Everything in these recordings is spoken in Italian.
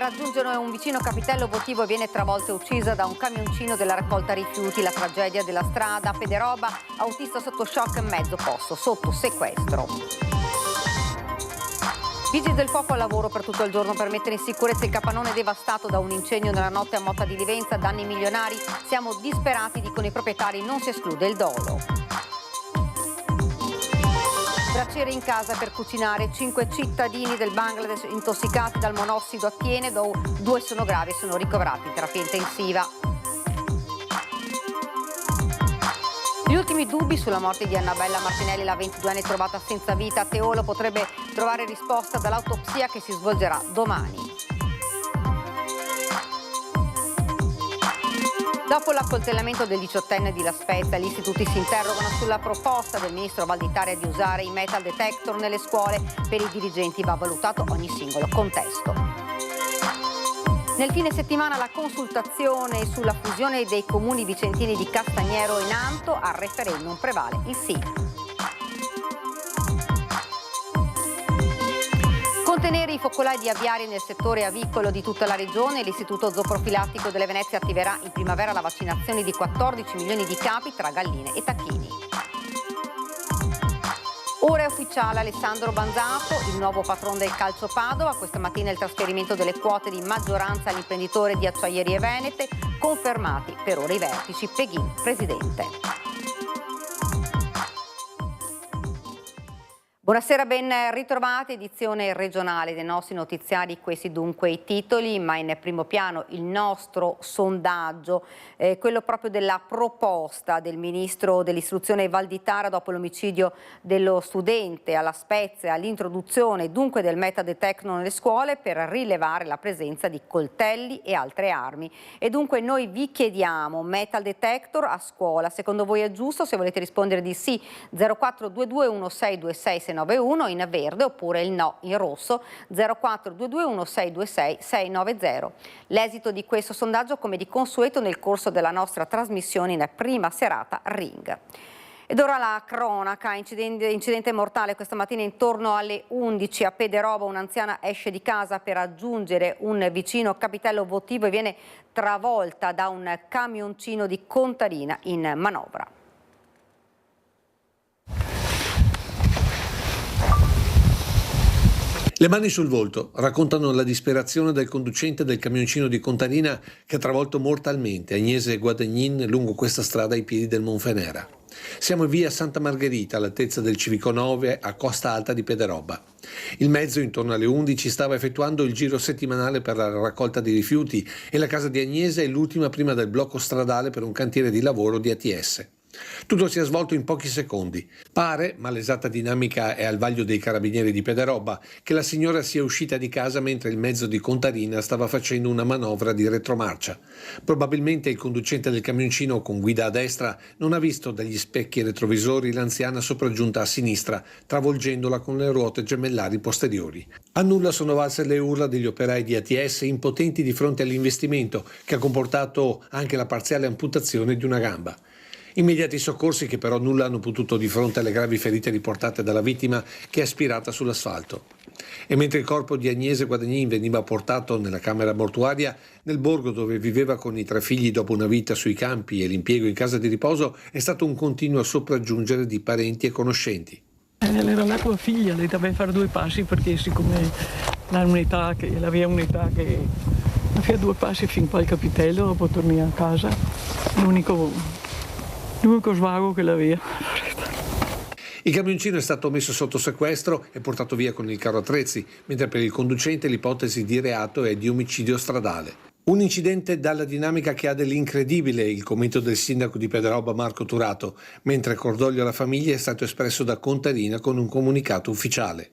raggiungere un vicino capitello votivo e viene travolta e uccisa da un camioncino della raccolta rifiuti. La tragedia della strada Pederoba, autista sotto shock e mezzo posto, sotto sequestro. Vigili del fuoco al lavoro per tutto il giorno per mettere in sicurezza il capannone devastato da un incendio nella notte a Motta di Livenza, danni milionari. Siamo disperati, dicono i proprietari, non si esclude il dolo. Braciere in casa per cucinare, 5 cittadini del Bangladesh intossicati dal monossido a Thiene, 2 sono gravi e sono ricoverati in terapia intensiva. Gli ultimi dubbi sulla morte di Annabella Martinelli, la 22enne trovata senza vita a Teolo, potrebbe trovare risposta dall'autopsia che si svolgerà domani. Dopo l'accoltellamento del 18enne di La Spezia, gli istituti si interrogano sulla proposta del ministro Valditara di usare i metal detector nelle scuole. Per i dirigenti va valutato ogni singolo contesto. Nel fine settimana la consultazione sulla fusione dei comuni vicentini di Castagnero e Nanto, al referendum prevale il sì. Contenere i focolai di aviari nel settore avicolo di tutta la regione, l'Istituto Zooprofilattico delle Venezie attiverà in primavera la vaccinazione di 14 milioni di capi tra galline e tacchini. Ora è ufficiale Alessandro Banzato, il nuovo patron del Calcio Padova. Questa mattina il trasferimento delle quote di maggioranza all'imprenditore di Acciaierie Venete, confermati per ora i vertici. Peghin, presidente. Buonasera, ben ritrovati, edizione regionale dei nostri notiziari, questi dunque i titoli, ma in primo piano il nostro sondaggio, quello proprio della proposta del ministro dell'istruzione Valditara dopo l'omicidio dello studente alla Spezia, all'introduzione dunque del metadetecno nelle scuole per rilevare la presenza di coltelli e altre armi. E dunque noi vi chiediamo metal detector a scuola, secondo voi è giusto? Se volete rispondere di sì 0422 1626 691 in verde oppure il no in rosso 0422 1626 690. L'esito di questo sondaggio come di consueto nel corso della nostra trasmissione in prima serata Ring. Ed ora la cronaca, incidente mortale questa mattina intorno alle 11 a Pederoba, un'anziana esce di casa per raggiungere un vicino capitello votivo e viene travolta da un camioncino di Contarina in manovra. Le mani sul volto raccontano la disperazione del conducente del camioncino di Contarina che ha travolto mortalmente Agnese Guadagnin lungo questa strada ai piedi del Monfenera. Siamo in via Santa Margherita, all'altezza del Civico 9, a Costa Alta di Pederoba. Il mezzo, intorno alle 11, stava effettuando il giro settimanale per la raccolta di rifiuti e la casa di Agnese è l'ultima prima del blocco stradale per un cantiere di lavoro di ATS. Tutto si è svolto in pochi secondi. Pare, ma l'esatta dinamica è al vaglio dei carabinieri di Pederoba, che la signora sia uscita di casa mentre il mezzo di Contarina stava facendo una manovra di retromarcia. Probabilmente il conducente del camioncino con guida a destra non ha visto dagli specchi retrovisori l'anziana sopraggiunta a sinistra, travolgendola con le ruote gemellari posteriori. A nulla sono valse le urla degli operai di ATS impotenti di fronte all'investimento, che ha comportato anche la parziale amputazione di una gamba. Immediati soccorsi che però nulla hanno potuto di fronte alle gravi ferite riportate dalla vittima che è aspirata sull'asfalto. E mentre il corpo di Agnese Guadagnin veniva portato nella camera mortuaria, nel borgo dove viveva con i 3 figli dopo una vita sui campi e l'impiego in casa di riposo, è stato un continuo sopraggiungere di parenti e conoscenti. Era la tua figlia, le doveva fare 2 passi perché siccome aveva un'età che faceva 2 passi fin qua al capitello, dopo tornare a casa, l'unico svago che l'aveva. Il camioncino è stato messo sotto sequestro e portato via con il carro attrezzi, mentre per il conducente l'ipotesi di reato è di omicidio stradale. Un incidente dalla dinamica che ha dell'incredibile, il commento del sindaco di Pederoba Marco Turato, mentre cordoglio alla famiglia è stato espresso da Contarina con un comunicato ufficiale.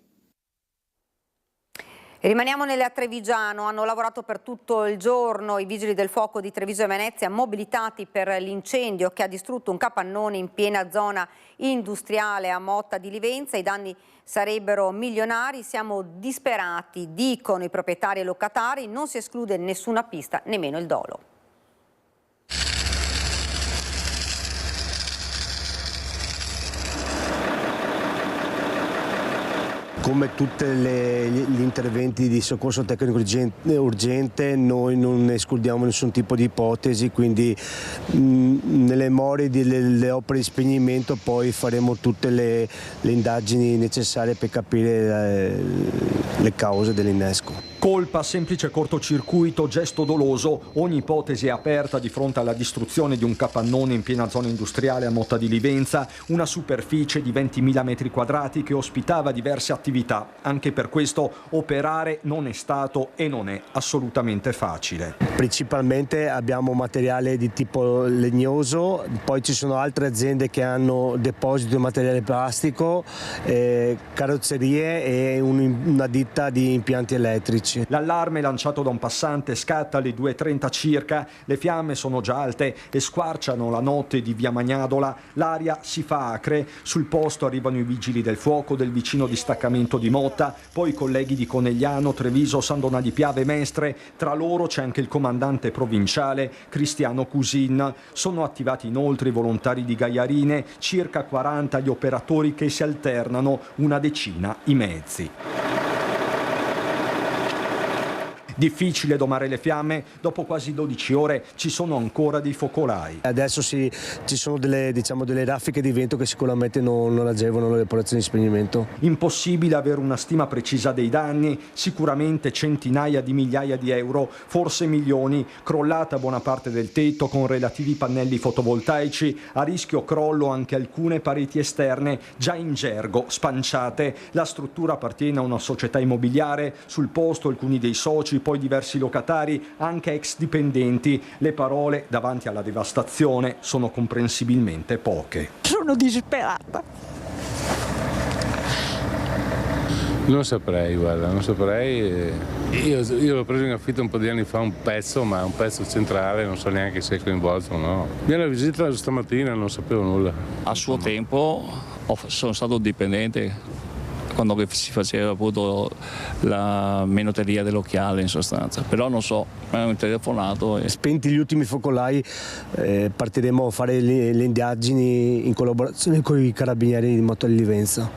Rimaniamo nel Trevigiano, hanno lavorato per tutto il giorno i vigili del fuoco di Treviso e Venezia mobilitati per l'incendio che ha distrutto un capannone in piena zona industriale a Motta di Livenza. I danni sarebbero milionari, siamo disperati, dicono i proprietari e locatari, non si esclude nessuna pista, nemmeno il dolo. Come tutti gli interventi di soccorso tecnico urgente, noi non escludiamo nessun tipo di ipotesi, quindi nelle more delle opere di spegnimento poi faremo tutte le indagini necessarie per capire le cause dell'innesco. Colpa, semplice cortocircuito, gesto doloso, ogni ipotesi è aperta di fronte alla distruzione di un capannone in piena zona industriale a Motta di Livenza, una superficie di 20.000 metri quadrati che ospitava diverse attività. Anche per questo operare non è stato e non è assolutamente facile. Principalmente abbiamo materiale di tipo legnoso, poi ci sono altre aziende che hanno deposito di materiale plastico, carrozzerie e una ditta di impianti elettrici. L'allarme lanciato da un passante scatta alle 2:30 circa, le fiamme sono già alte e squarciano la notte di via Magnadola, l'aria si fa acre, sul posto arrivano i vigili del fuoco del vicino distaccamento di Motta, poi i colleghi di Conegliano, Treviso, San Donà di Piave e Mestre, tra loro c'è anche il comandante provinciale Cristiano Cusin. Sono attivati inoltre i volontari di Gaiarine, circa 40 gli operatori che si alternano, una decina i mezzi. Difficile domare le fiamme, dopo quasi 12 ore ci sono ancora dei focolai. Adesso ci sono delle raffiche di vento che sicuramente non agevolano le operazioni di spegnimento. Impossibile avere una stima precisa dei danni, sicuramente centinaia di migliaia di euro, forse milioni, crollata buona parte del tetto con relativi pannelli fotovoltaici, a rischio crollo anche alcune pareti esterne già in gergo, spanciate. La struttura appartiene a una società immobiliare, sul posto alcuni dei soci, poi diversi locatari, anche ex dipendenti. Le parole davanti alla devastazione sono comprensibilmente poche. Sono disperata. Non saprei, guarda, non saprei. Io l'ho preso in affitto un po' di anni fa, un pezzo, ma un pezzo centrale, non so neanche se è coinvolto o no. Viene la visita stamattina, non sapevo nulla. A suo tempo sono stato dipendente quando si faceva appunto la menotteria dell'Occhiale in sostanza, però non so, mi hanno telefonato. Spenti gli ultimi focolai partiremo a fare le indagini in collaborazione con i carabinieri di Motta di Livenza.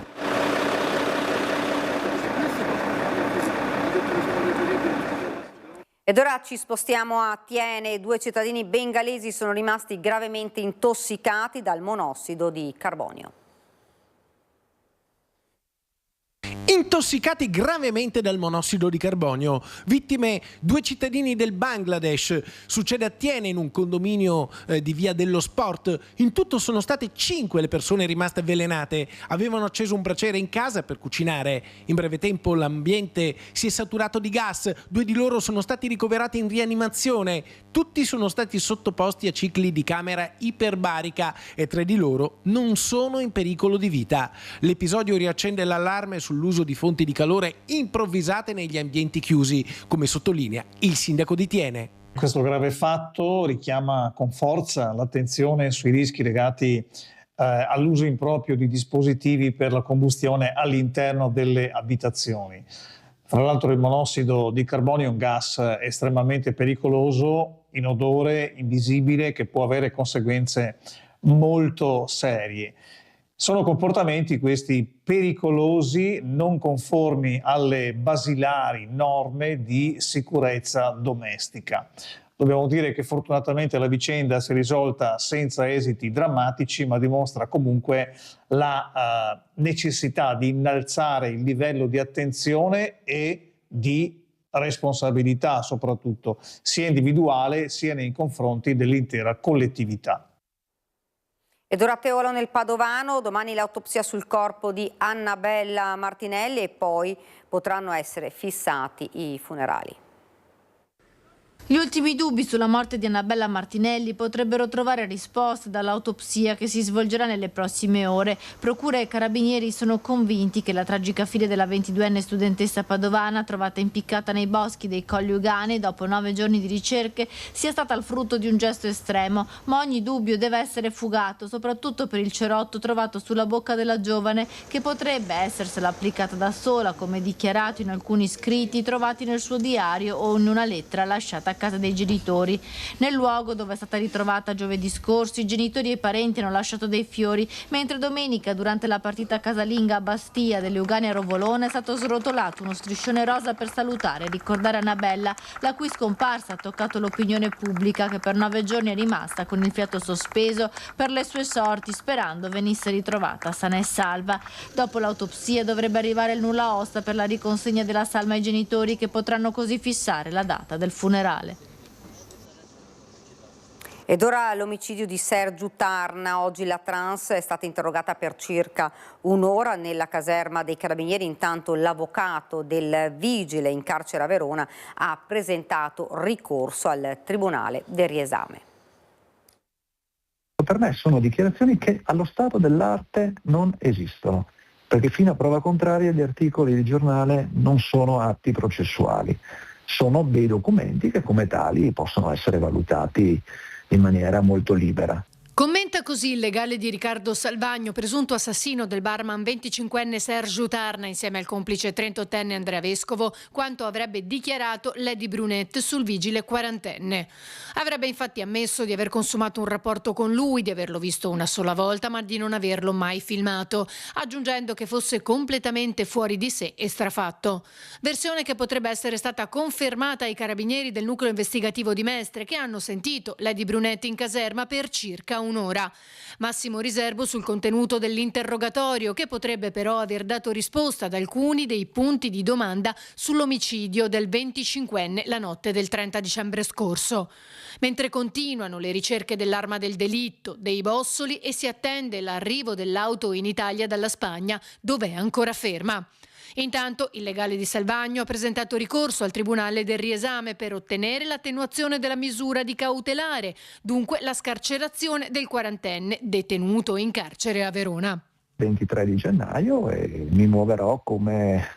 Ed ora ci spostiamo a Thiene. 2 cittadini bengalesi sono rimasti gravemente intossicati dal monossido di carbonio. Intossicati gravemente dal monossido di carbonio, vittime 2 cittadini del Bangladesh. Succede a Thiene, in un condominio di Via dello Sport. In tutto sono state 5 le persone rimaste avvelenate. Avevano acceso un braciere in casa per cucinare. In breve tempo l'ambiente si è saturato di gas. 2 di loro sono stati ricoverati in rianimazione. Tutti sono stati sottoposti a cicli di camera iperbarica e 3 di loro non sono in pericolo di vita. L'episodio riaccende l'allarme sull'uso di fonti di calore improvvisate negli ambienti chiusi, come sottolinea il sindaco di Thiene. Questo grave fatto richiama con forza l'attenzione sui rischi legati all'uso improprio di dispositivi per la combustione all'interno delle abitazioni. Tra l'altro il monossido di carbonio è un gas estremamente pericoloso, inodore, invisibile, che può avere conseguenze molto serie. Sono comportamenti questi pericolosi, non conformi alle basilari norme di sicurezza domestica. Dobbiamo dire che fortunatamente la vicenda si è risolta senza esiti drammatici, ma dimostra comunque la necessità di innalzare il livello di attenzione e di responsabilità, soprattutto sia individuale sia nei confronti dell'intera collettività. Ed ora a Teolo nel Padovano, domani l'autopsia sul corpo di Annabella Martinelli e poi potranno essere fissati i funerali. Gli ultimi dubbi sulla morte di Annabella Martinelli potrebbero trovare risposte dall'autopsia che si svolgerà nelle prossime ore. Procura e carabinieri sono convinti che la tragica fine della 22enne studentessa padovana, trovata impiccata nei boschi dei Colli Ugani dopo 9 giorni di ricerche, sia stata il frutto di un gesto estremo, ma ogni dubbio deve essere fugato, soprattutto per il cerotto trovato sulla bocca della giovane, che potrebbe essersela applicata da sola, come dichiarato in alcuni scritti trovati nel suo diario o in una lettera lasciata a a casa dei genitori. Nel luogo dove è stata ritrovata giovedì scorso, i genitori e i parenti hanno lasciato dei fiori, mentre domenica, durante la partita casalinga a Bastia dell'Eugania Rovolona, è stato srotolato uno striscione rosa per salutare e ricordare Annabella, la cui scomparsa ha toccato l'opinione pubblica, che per 9 giorni è rimasta con il fiato sospeso per le sue sorti, sperando venisse ritrovata sana e salva. Dopo l'autopsia dovrebbe arrivare il nulla osta per la riconsegna della salma ai genitori, che potranno così fissare la data del funerale. Ed ora l'omicidio di Sergiu Tarna. Oggi la trans è stata interrogata per circa un'ora nella caserma dei Carabinieri. Intanto l'avvocato del vigile in carcere a Verona ha presentato ricorso al Tribunale del riesame. Per me sono dichiarazioni che allo stato dell'arte non esistono, perché fino a prova contraria gli articoli di giornale non sono atti processuali, sono dei documenti che come tali possono essere valutati in maniera molto libera. Commenta così il legale di Riccardo Salvagno, presunto assassino del barman 25enne Sergiu Tarna insieme al complice 38enne Andrea Vescovo, quanto avrebbe dichiarato Lady Brunette sul vigile quarantenne. Avrebbe infatti ammesso di aver consumato un rapporto con lui, di averlo visto una sola volta, ma di non averlo mai filmato, aggiungendo che fosse completamente fuori di sé e strafatto. Versione che potrebbe essere stata confermata ai carabinieri del nucleo investigativo di Mestre, che hanno sentito Lady Brunette in caserma per circa un'ora. Massimo riservo sul contenuto dell'interrogatorio, che potrebbe però aver dato risposta ad alcuni dei punti di domanda sull'omicidio del 25enne la notte del 30 dicembre scorso. Mentre continuano le ricerche dell'arma del delitto, dei bossoli, e si attende l'arrivo dell'auto in Italia dalla Spagna, dove è ancora ferma. Intanto il legale di Salvagno ha presentato ricorso al Tribunale del riesame per ottenere l'attenuazione della misura di cautelare, dunque la scarcerazione del quarantenne detenuto in carcere a Verona. 23 di gennaio e mi muoverò come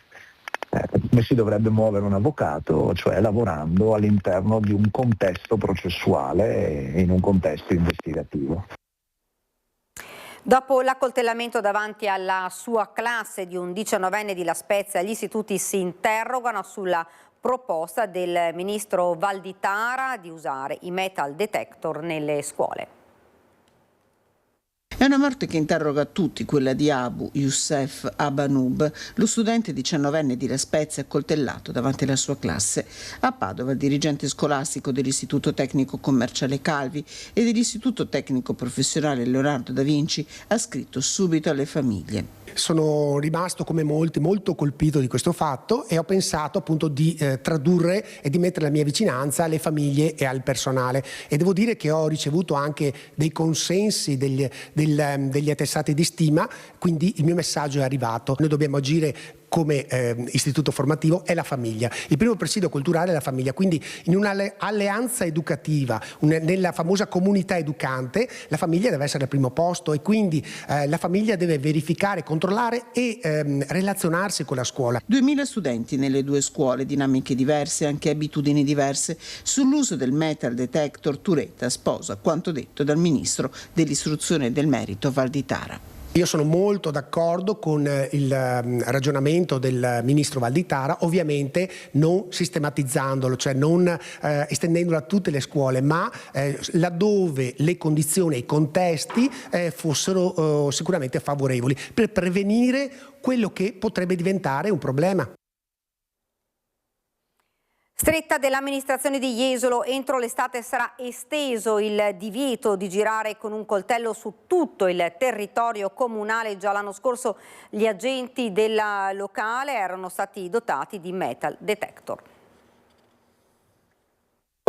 si dovrebbe muovere un avvocato, cioè lavorando all'interno di un contesto processuale e in un contesto investigativo. Dopo l'accoltellamento davanti alla sua classe di un 19enne di La Spezia, gli istituti si interrogano sulla proposta del ministro Valditara di usare i metal detector nelle scuole. È una morte che interroga tutti, quella di Abu Youssef Abanub, lo studente 19enne di La Spezia accoltellato davanti alla sua classe. A Padova il dirigente scolastico dell'Istituto Tecnico Commerciale Calvi e dell'Istituto Tecnico Professionale Leonardo da Vinci ha scritto subito alle famiglie. Sono rimasto come molti molto colpito di questo fatto e ho pensato appunto di tradurre e di mettere la mia vicinanza alle famiglie e al personale, e devo dire che ho ricevuto anche dei consensi degli attestati di stima, quindi il mio messaggio è arrivato. Noi dobbiamo agire come istituto formativo, è la famiglia. Il primo presidio culturale è la famiglia, quindi in un'alleanza educativa, nella famosa comunità educante, la famiglia deve essere al primo posto e quindi la famiglia deve verificare, controllare e relazionarsi con la scuola. 2000 studenti nelle due scuole, dinamiche diverse, anche abitudini diverse. Sull'uso del metal detector, Turetta sposa quanto detto dal ministro dell'istruzione e del merito Valditara. Io sono molto d'accordo con il ragionamento del ministro Valditara, ovviamente non sistematizzandolo, cioè non estendendolo a tutte le scuole, ma laddove le condizioni e i contesti fossero sicuramente favorevoli per prevenire quello che potrebbe diventare un problema. Stretta dell'amministrazione di Jesolo, entro l'estate sarà esteso il divieto di girare con un coltello su tutto il territorio comunale. Già l'anno scorso gli agenti della locale erano stati dotati di metal detector.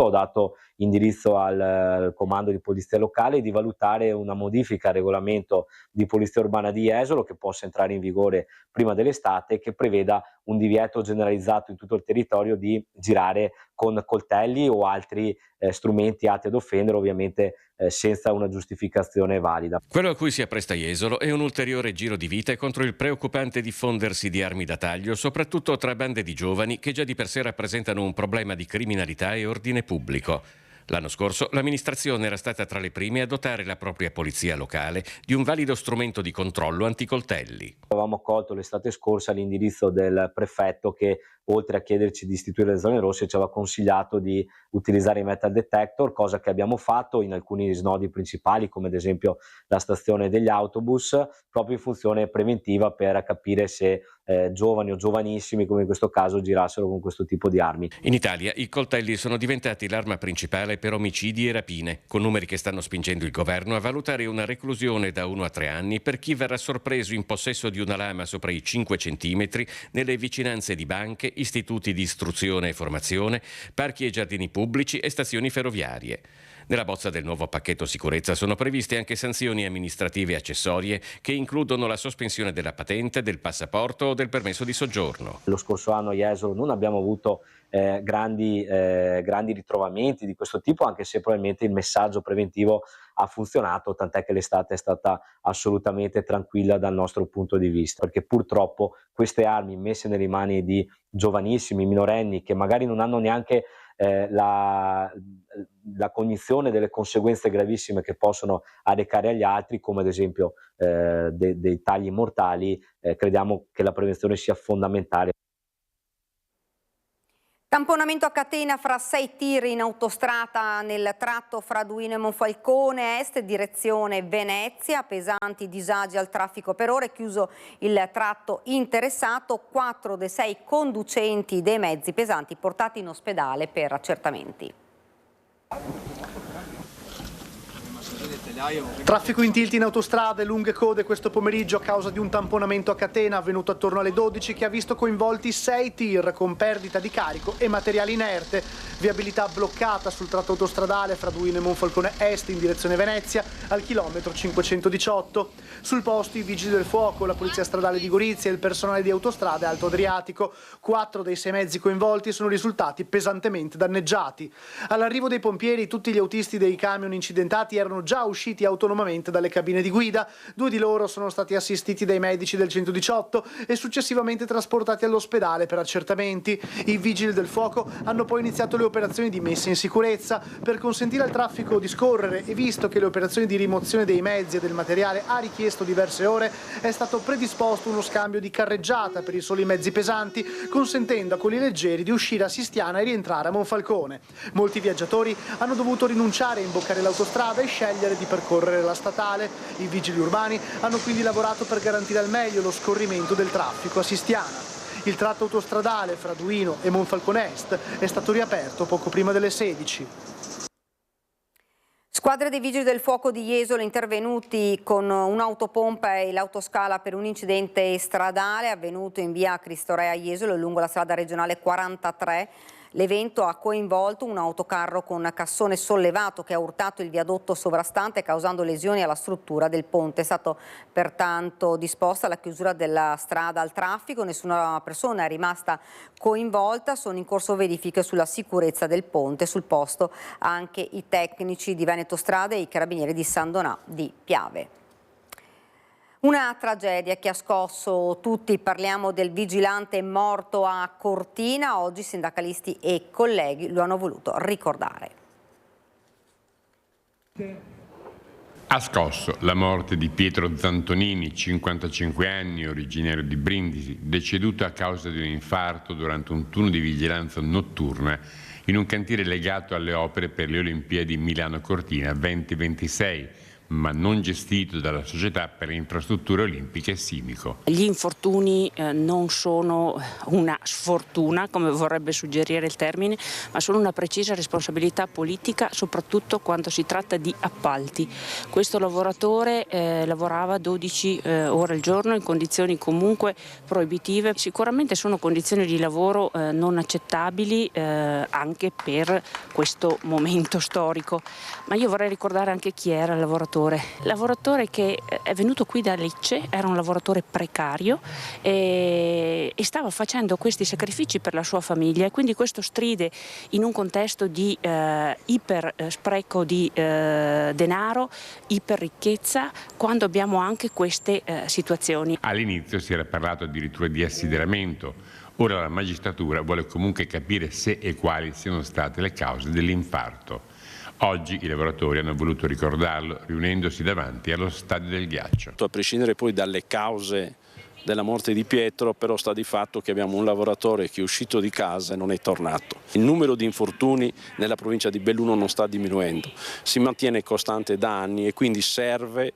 Ho dato indirizzo al comando di polizia locale di valutare una modifica al regolamento di polizia urbana di Jesolo che possa entrare in vigore prima dell'estate, che preveda un divieto generalizzato in tutto il territorio di girare con coltelli o altri strumenti atti ad offendere, ovviamente senza una giustificazione valida. Quello a cui si appresta Jesolo è un ulteriore giro di vite contro il preoccupante diffondersi di armi da taglio, soprattutto tra bande di giovani che già di per sé rappresentano un problema di criminalità e ordine pubblico. L'anno scorso l'amministrazione era stata tra le prime a dotare la propria polizia locale di un valido strumento di controllo anticoltelli. Avevamo accolto l'estate scorsa l'indirizzo del prefetto che, oltre a chiederci di istituire le zone rosse, ci aveva consigliato di utilizzare i metal detector, cosa che abbiamo fatto in alcuni snodi principali, come ad esempio la stazione degli autobus, proprio in funzione preventiva per capire se giovani o giovanissimi, come in questo caso, girassero con questo tipo di armi. In Italia i coltelli sono diventati l'arma principale per omicidi e rapine, con numeri che stanno spingendo il governo a valutare una reclusione da 1 a 3 anni per chi verrà sorpreso in possesso di una lama sopra i 5 centimetri nelle vicinanze di banche, istituti di istruzione e formazione, parchi e giardini pubblici e stazioni ferroviarie. Nella bozza del nuovo pacchetto sicurezza sono previste anche sanzioni amministrative accessorie che includono la sospensione della patente, del passaporto o del permesso di soggiorno. Lo scorso anno a Jesolo non abbiamo avuto grandi ritrovamenti di questo tipo, anche se probabilmente il messaggio preventivo ha funzionato, tant'è che l'estate è stata assolutamente tranquilla dal nostro punto di vista, perché purtroppo queste armi messe nelle mani di giovanissimi, minorenni, che magari non hanno neanche la cognizione delle conseguenze gravissime che possono arrecare agli altri, come ad esempio dei tagli mortali, crediamo che la prevenzione sia fondamentale. Tamponamento a catena fra 6 tir in autostrada nel tratto fra Duino e Monfalcone Est, direzione Venezia, pesanti disagi al traffico per ore, chiuso il tratto interessato, 4 dei 6 conducenti dei mezzi pesanti portati in ospedale per accertamenti. Traffico in tilt in autostrada e lunghe code questo pomeriggio a causa di un tamponamento a catena avvenuto attorno alle 12 che ha visto coinvolti 6 tir con perdita di carico e materiale inerte. Viabilità bloccata sul tratto autostradale fra Duino e Monfalcone Est in direzione Venezia al chilometro 518. Sul posto i vigili del fuoco, la polizia stradale di Gorizia e il personale di autostrade Alto Adriatico. 4 dei 6 mezzi coinvolti sono risultati pesantemente danneggiati. All'arrivo dei pompieri tutti gli autisti dei camion incidentati erano già usciti autonomamente dalle cabine di guida. 2 di loro sono stati assistiti dai medici del 118 e successivamente trasportati all'ospedale per accertamenti. I vigili del fuoco hanno poi iniziato le operazioni di messa in sicurezza per consentire al traffico di scorrere e visto che le operazioni di rimozione dei mezzi e del materiale ha richiesto diverse ore, è stato predisposto uno scambio di carreggiata per i soli mezzi pesanti, consentendo a quelli leggeri di uscire a Sistiana e rientrare a Monfalcone. Molti viaggiatori hanno dovuto rinunciare a imboccare l'autostrada e scegliere di percorrere la statale. I vigili urbani hanno quindi lavorato per garantire al meglio lo scorrimento del traffico a Sistiana. Il tratto autostradale fra Duino e Monfalcone Est è stato riaperto poco prima delle 16. Squadre dei Vigili del Fuoco di Jesolo intervenuti con un'autopompa e l'autoscala per un incidente stradale avvenuto in via Cristo Re a Jesolo lungo la strada regionale 43. L'evento ha coinvolto un autocarro con cassone sollevato che ha urtato il viadotto sovrastante causando lesioni alla struttura del ponte. È stato pertanto disposta la chiusura della strada al traffico, nessuna persona è rimasta coinvolta, sono in corso verifiche sulla sicurezza del ponte, sul posto anche i tecnici di Veneto Strade e i carabinieri di San Donà di Piave. Una tragedia che ha scosso tutti, parliamo del vigilante morto a Cortina, oggi sindacalisti e colleghi lo hanno voluto ricordare. Ha scosso la morte di Pietro Zantonini, 55 anni, originario di Brindisi, deceduto a causa di un infarto durante un turno di vigilanza notturna in un cantiere legato alle opere per le Olimpiadi Milano-Cortina 2026, ma non gestito dalla Società per le Infrastrutture Olimpiche Simico. Gli infortuni non sono una sfortuna, come vorrebbe suggerire il termine, ma sono una precisa responsabilità politica, soprattutto quando si tratta di appalti. Questo lavoratore lavorava 12 ore al giorno in condizioni comunque proibitive. Sicuramente sono condizioni di lavoro non accettabili anche per questo momento storico, ma io vorrei ricordare anche chi era il lavoratore. Lavoratore che è venuto qui da Lecce, era un lavoratore precario e stava facendo questi sacrifici per la sua famiglia, e quindi questo stride in un contesto di iper spreco di denaro, iper ricchezza, quando abbiamo anche queste situazioni. All'inizio si era parlato addirittura di assideramento, ora la magistratura vuole comunque capire se e quali siano state le cause dell'infarto. Oggi i lavoratori hanno voluto ricordarlo riunendosi davanti allo Stadio del Ghiaccio. A prescindere poi dalle cause della morte di Pietro, però sta di fatto che abbiamo un lavoratore che è uscito di casa e non è tornato. Il numero di infortuni nella provincia di Belluno non sta diminuendo, si mantiene costante da anni e quindi serve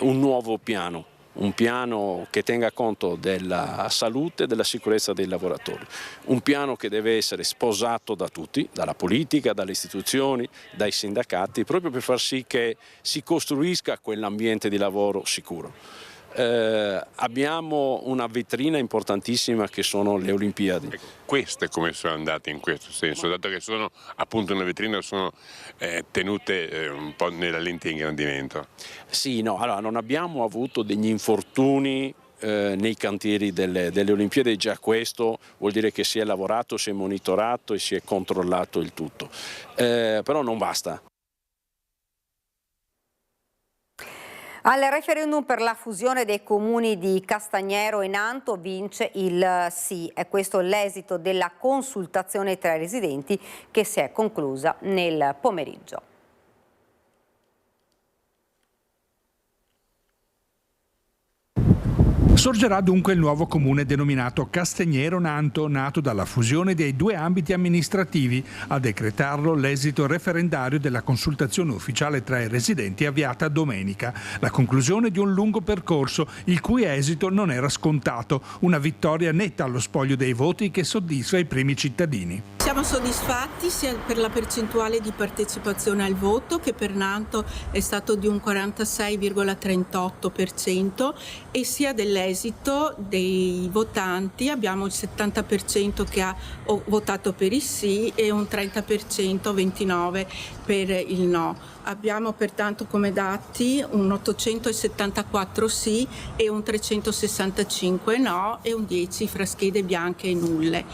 un nuovo piano. Un piano che tenga conto della salute e della sicurezza dei lavoratori, un piano che deve essere sposato da tutti, dalla politica, dalle istituzioni, dai sindacati, proprio per far sì che si costruisca quell'ambiente di lavoro sicuro. Abbiamo una vetrina importantissima che sono le Olimpiadi. Queste come sono andate in questo senso, dato che sono appunto una vetrina, sono tenute un po' nella lente di ingrandimento? Sì, no, allora non abbiamo avuto degli infortuni nei cantieri delle Olimpiadi, già questo vuol dire che si è lavorato, si è monitorato e si è controllato il tutto, però non basta. Al referendum per la fusione dei comuni di Castagnero e Nanto vince il sì. È questo l'esito della consultazione tra i residenti che si è conclusa nel pomeriggio. Sorgerà dunque il nuovo comune denominato Castagnero-Nanto, nato dalla fusione dei due ambiti amministrativi. A decretarlo l'esito referendario della consultazione ufficiale tra i residenti avviata domenica. La conclusione di un lungo percorso, il cui esito non era scontato. Una vittoria netta allo spoglio dei voti che soddisfa i primi cittadini. Siamo soddisfatti sia per la percentuale di partecipazione al voto, che per Nanto è stato di un 46,38%, e sia dell'esito dei votanti. Abbiamo il 70% che ha votato per il sì e un 30%, 29% per il no. Abbiamo pertanto come dati un 874 sì e un 365 no e un 10 fra schede bianche e nulle.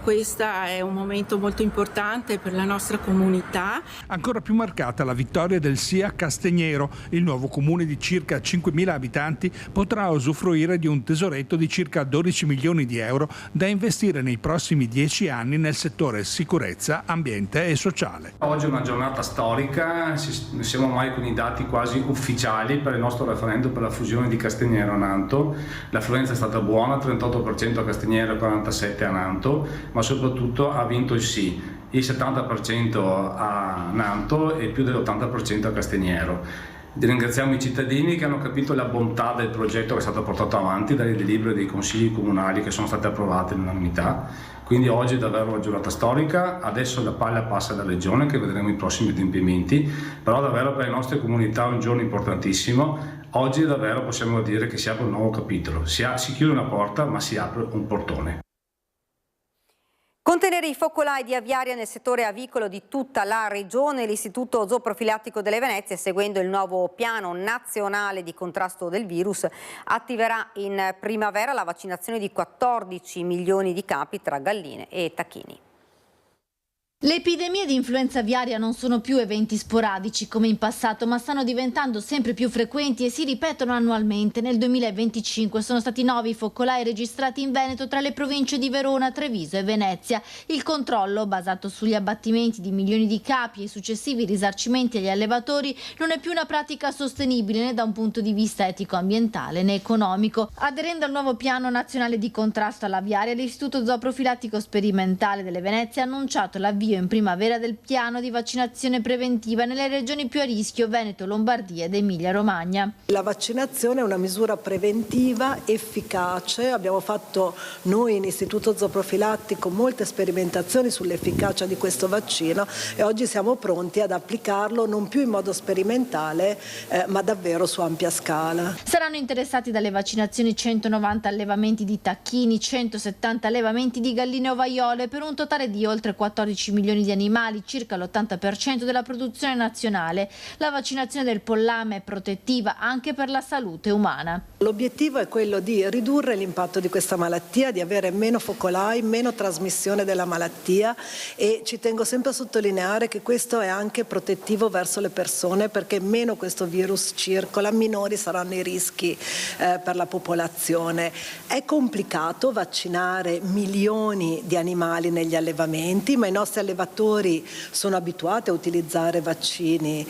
Questo è un momento molto importante per la nostra comunità. Ancora più marcata la vittoria del sì a Castagnero. Il nuovo comune di circa 5.000 abitanti potrà usufruire di un tesoretto di circa 12 milioni di euro da investire nei prossimi 10 anni nel settore sicurezza, ambiente e sociale. Oggi è una giornata storica. Siamo ormai con i dati quasi ufficiali per il nostro referendum per la fusione di Castagnero a Nanto. L'affluenza è stata buona, 38% a Castagnero e 47% a Nanto, ma soprattutto ha vinto il sì, il 70% a Nanto e più dell'80% a Castagnero. Ringraziamo i cittadini che hanno capito la bontà del progetto che è stato portato avanti dalle delibere dei consigli comunali che sono state approvate all'unanimità. Quindi oggi è davvero una giornata storica, adesso la palla passa alla Regione che vedremo i prossimi adempimenti, però davvero per le nostre comunità è un giorno importantissimo. Oggi davvero possiamo dire che si apre un nuovo capitolo, si chiude una porta ma si apre un portone. Contenere i focolai di aviaria nel settore avicolo di tutta la regione, l'Istituto Zooprofilattico delle Venezie, seguendo il nuovo piano nazionale di contrasto del virus, attiverà in primavera la vaccinazione di 14 milioni di capi tra galline e tacchini. Le epidemie di influenza aviaria non sono più eventi sporadici come in passato, ma stanno diventando sempre più frequenti e si ripetono annualmente. Nel 2025 sono stati 9 i focolai registrati in Veneto tra le province di Verona, Treviso e Venezia. Il controllo, basato sugli abbattimenti di milioni di capi e i successivi risarcimenti agli allevatori, non è più una pratica sostenibile né da un punto di vista etico-ambientale né economico. Aderendo al nuovo piano nazionale di contrasto all'aviaria, l'Istituto Zooprofilattico Sperimentale delle Venezie ha annunciato l'avvio in primavera del piano di vaccinazione preventiva nelle regioni più a rischio, Veneto, Lombardia ed Emilia-Romagna. La vaccinazione è una misura preventiva efficace. Abbiamo fatto noi in Istituto Zooprofilattico molte sperimentazioni sull'efficacia di questo vaccino e oggi siamo pronti ad applicarlo non più in modo sperimentale ma davvero su ampia scala. Saranno interessati dalle vaccinazioni 190 allevamenti di tacchini, 170 allevamenti di galline ovaiole per un totale di oltre 14 milioni di animali, circa l'80% della produzione nazionale. La vaccinazione del pollame è protettiva anche per la salute umana. L'obiettivo è quello di ridurre l'impatto di questa malattia, di avere meno focolai, meno trasmissione della malattia e ci tengo sempre a sottolineare che questo è anche protettivo verso le persone perché meno questo virus circola, minori saranno i rischi per la popolazione. È complicato vaccinare milioni di animali negli allevamenti, ma i nostri allevatori sono abituati a utilizzare vaccini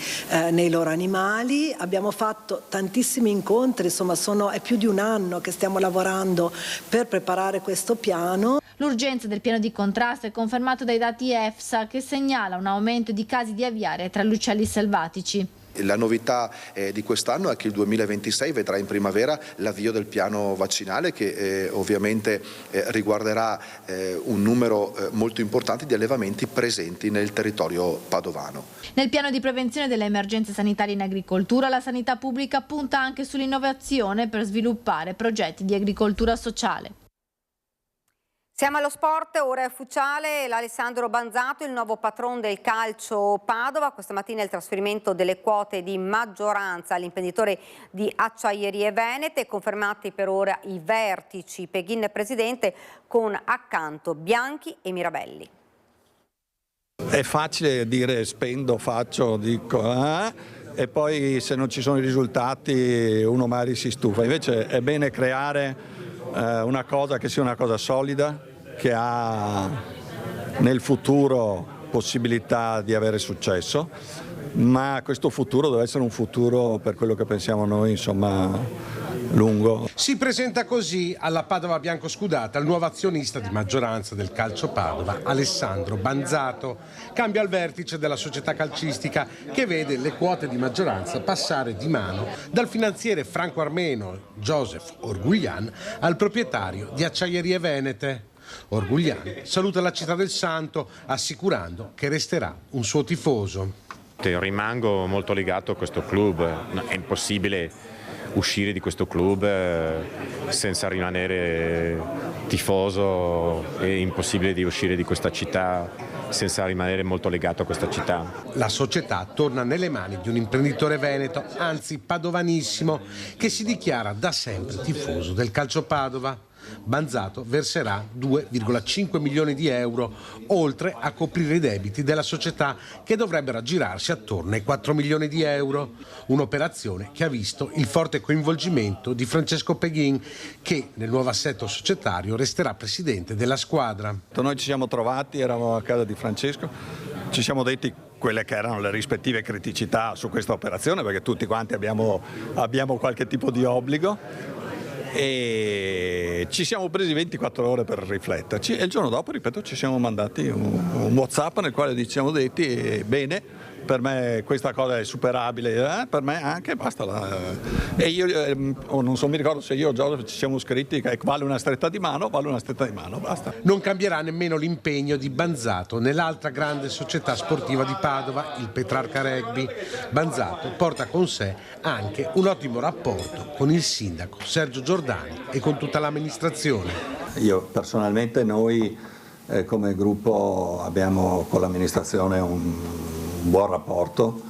nei loro animali. Abbiamo fatto tantissimi incontri, insomma è più di un anno che stiamo lavorando per preparare questo piano. L'urgenza del piano di contrasto è confermato dai dati EFSA, che segnala un aumento di casi di aviare tra gli uccelli selvatici. La novità di quest'anno è che il 2026 vedrà in primavera l'avvio del piano vaccinale che ovviamente riguarderà un numero molto importante di allevamenti presenti nel territorio padovano. Nel piano di prevenzione delle emergenze sanitarie in agricoltura, la sanità pubblica punta anche sull'innovazione per sviluppare progetti di agricoltura sociale. Siamo allo sport, ora è ufficiale l'Alessandro Banzato, il nuovo patron del calcio Padova. Questa mattina il trasferimento delle quote di maggioranza all'imprenditore di Acciaierie Venete, confermati per ora i vertici Peghin presidente con accanto Bianchi e Mirabelli. È facile dire spendo, faccio, dico e poi se non ci sono i risultati uno magari si stufa. Invece è bene creare una cosa che sia una cosa solida, che ha nel futuro possibilità di avere successo, ma questo futuro deve essere un futuro, per quello che pensiamo noi, insomma, lungo. Si presenta così alla Padova Biancoscudata il nuovo azionista di maggioranza del calcio Padova, Alessandro Banzato. Cambia il vertice della società calcistica che vede le quote di maggioranza passare di mano dal finanziere franco-armeno Joseph Orguglian al proprietario di Acciaierie Venete. Orguglian saluta la città del Santo assicurando che resterà un suo tifoso. Rimango molto legato a questo club, è impossibile uscire di questo club senza rimanere tifoso, è impossibile di uscire di questa città senza rimanere molto legato a questa città. La società torna nelle mani di un imprenditore veneto, anzi padovanissimo, che si dichiara da sempre tifoso del calcio Padova. Banzato verserà 2,5 milioni di euro, oltre a coprire i debiti della società che dovrebbero aggirarsi attorno ai 4 milioni di euro. Un'operazione che ha visto il forte coinvolgimento di Francesco Peghin, che nel nuovo assetto societario resterà presidente della squadra. Noi ci siamo trovati, eravamo a casa di Francesco, ci siamo detti quelle che erano le rispettive criticità su questa operazione, perché tutti quanti abbiamo qualche tipo di obbligo. E ci siamo presi 24 ore per rifletterci e il giorno dopo, ripeto, ci siamo mandati un WhatsApp nel quale ci siamo detti bene, per me questa cosa è superabile, per me anche, basta. E io, non so, mi ricordo se io e Joseph ci siamo scritti che vale una stretta di mano, basta. Non cambierà nemmeno l'impegno di Banzato nell'altra grande società sportiva di Padova, il Petrarca Rugby. Banzato porta con sé anche un ottimo rapporto con il sindaco Sergio Giordani e con tutta l'amministrazione. Io personalmente, noi come gruppo abbiamo con l'amministrazione un buon rapporto,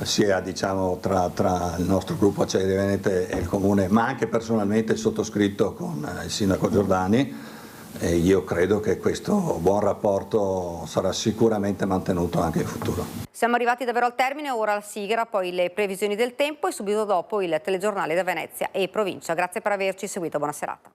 sia diciamo tra il nostro gruppo Acciaierie Venete e il comune, ma anche personalmente il sottoscritto con il sindaco Giordani, e io credo che questo buon rapporto sarà sicuramente mantenuto anche in futuro. Siamo arrivati davvero al termine, ora la sigla, poi le previsioni del tempo e subito dopo il telegiornale da Venezia e provincia. Grazie per averci seguito, buona serata.